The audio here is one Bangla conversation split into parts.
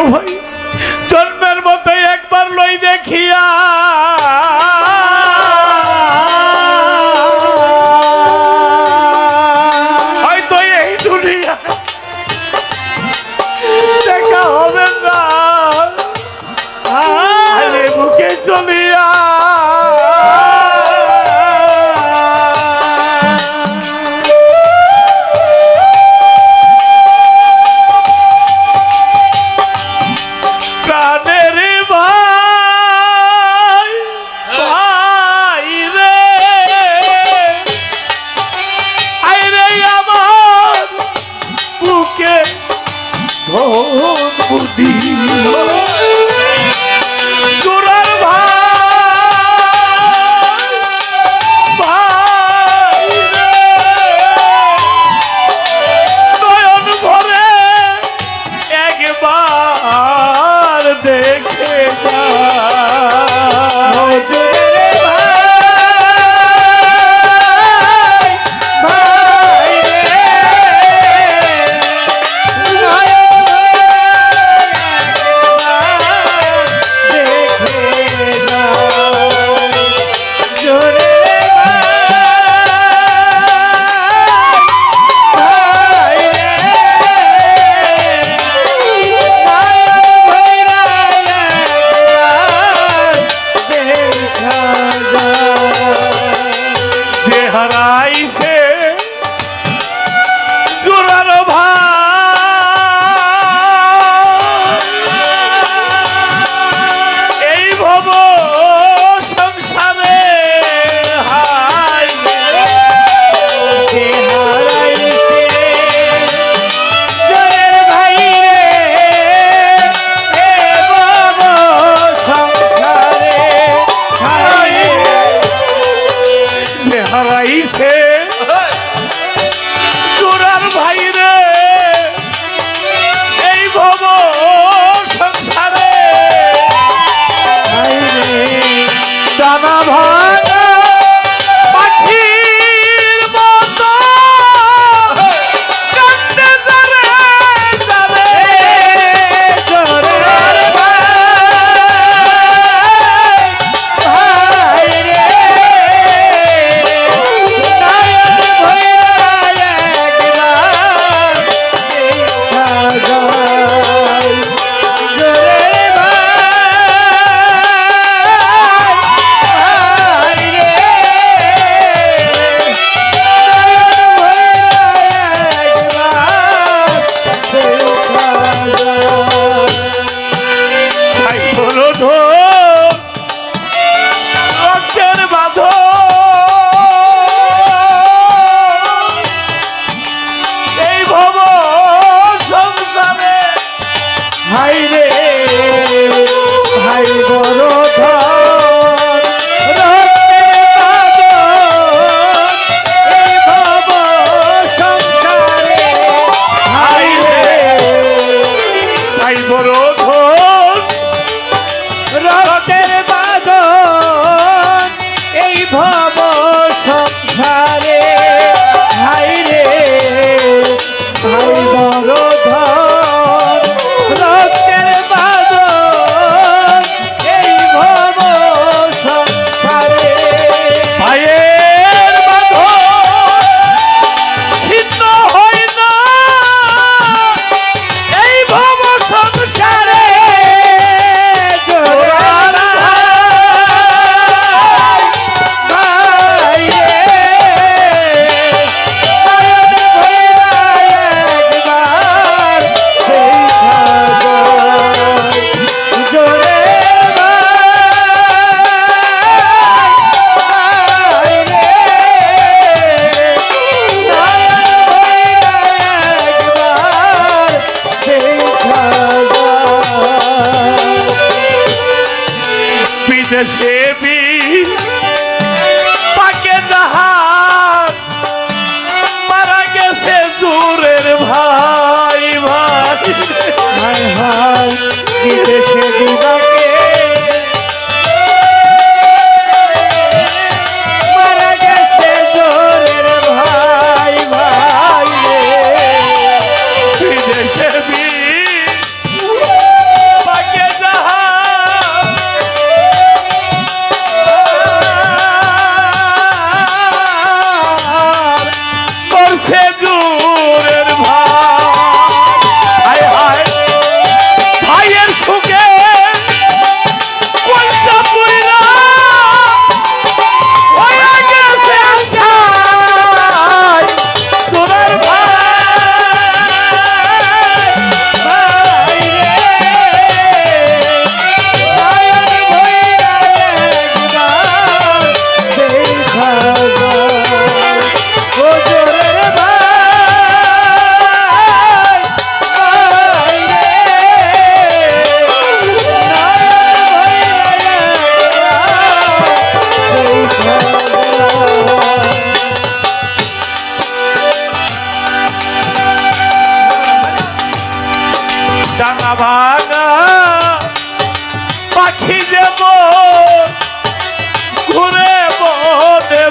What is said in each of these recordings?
ভাই জন্মের মতো একবার লই দেখিয়া হয়তো এই দুনিয়া দেখা হবে না, বুকে চলিয়া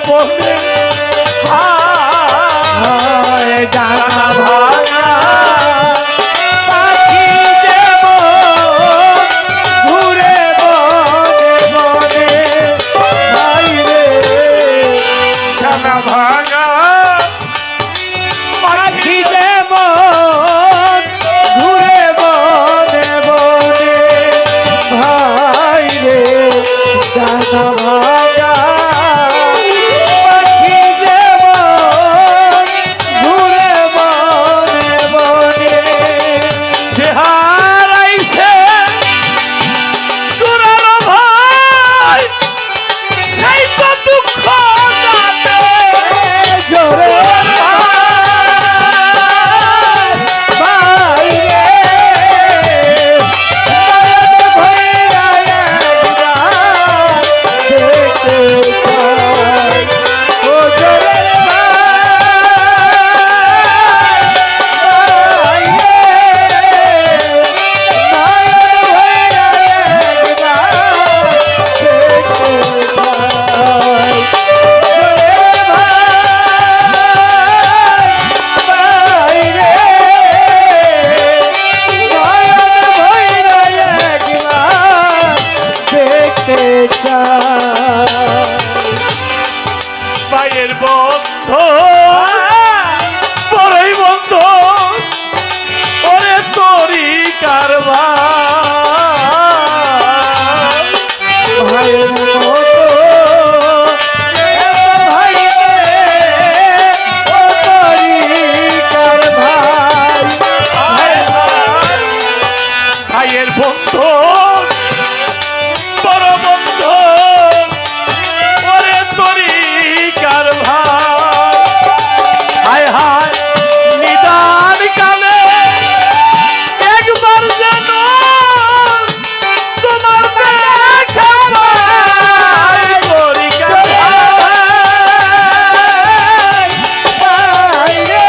বনে হায় ডানা ভাঙা পাখি দেব ঘুরে বনে বনে ভাই রে ডানা ভাঙা পাখি দেব ঘুরে বনে বনে ভাই রে ডানা ভাঙা পাখি দেব ঘুরে বনে বনে যে হারাইছে চোরালো ভাই সেই তো দুঃখ জানে। জোরে ভাই রে ভৈরা একবার দেখতে চাই ও জোরে ভাই রে নয়ন ভৈরা একবার দেখতে চাই জোরে ভাই রে নয়ন ভৈরা একবার দেখতে চাই ভাইয়ের বন্ধ বড়ই বন্ধ ওরে তোরি কারবার ভাইয়ের মতো ভাই রে ও তরিকার ভাই হায় হায়, ভাইয়ের বন্ধু বড় বন্ধু ওরে তোরি কারবার হায় হায় নিদান কালে একবার যেন তোমার দেখা পাই তোরি কারবার ভাই রে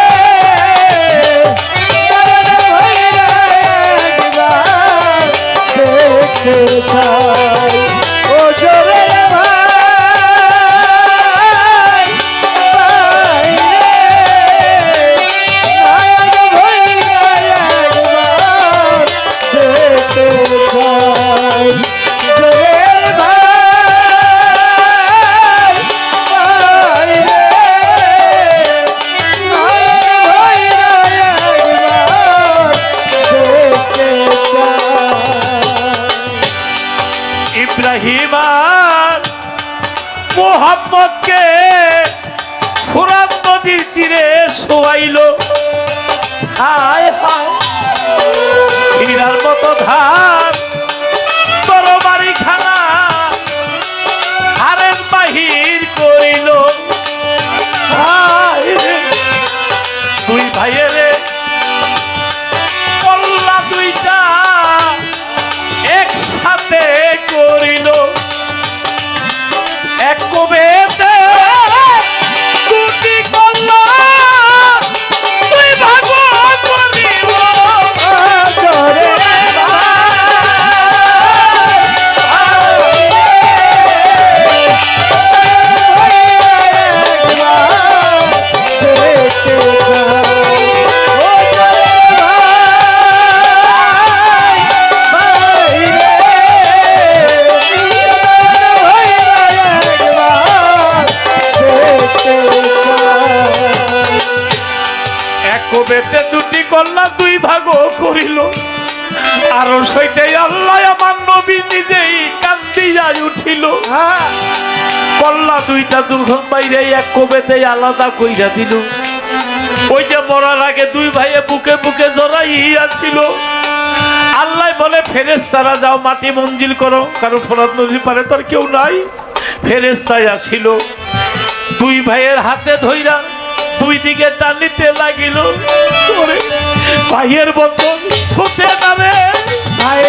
দেখতে চাই ও জোরে ভাই ভাই রে নয়ন ভৈরা একবার দেখতে চাই জোরে ভাই ভাই রে নয়ন ভৈরা একবার দেখতে চাই ইব্রাহিম আর মোহাম্মদকে ফুরাত নদীর তীরে শোয়াইল হায় হায় হীরার মতো ধার তরবারি খানা হারের বাহির করিল হায় রে, দুই ভাইয়েরে কল্লা দুইটা একসাথে করিল এক কবেতে দুটি কল্লা দুই ভাগ করিল জোরে এক কবেতে দুটি কল্লা দুই ভাগ করিল আর সইতে আল্লাহ আমার নবী নিজেই কান্দিয়া উঠিল কল্লা দুইটা দুর্গম বাইরে এক কবেতে আলাদা কইরা দিল ওই যে মরার আগে দুই ভাইয়ে বুকে বুকে জড়াইয়া ছিল আল্লাহ বলে ফেরেশতারা যাও মাটি মঞ্জিল করো কারণ ফোরাত নদীর পারে তার কেউ নাই ফেরেশতায় আসিল দুই ভাইয়ের হাতে ধইরা দুই দিকে টানিতে লাগিল ওরে ভাইয়ের বন্ধন ছুটে নামে ভাই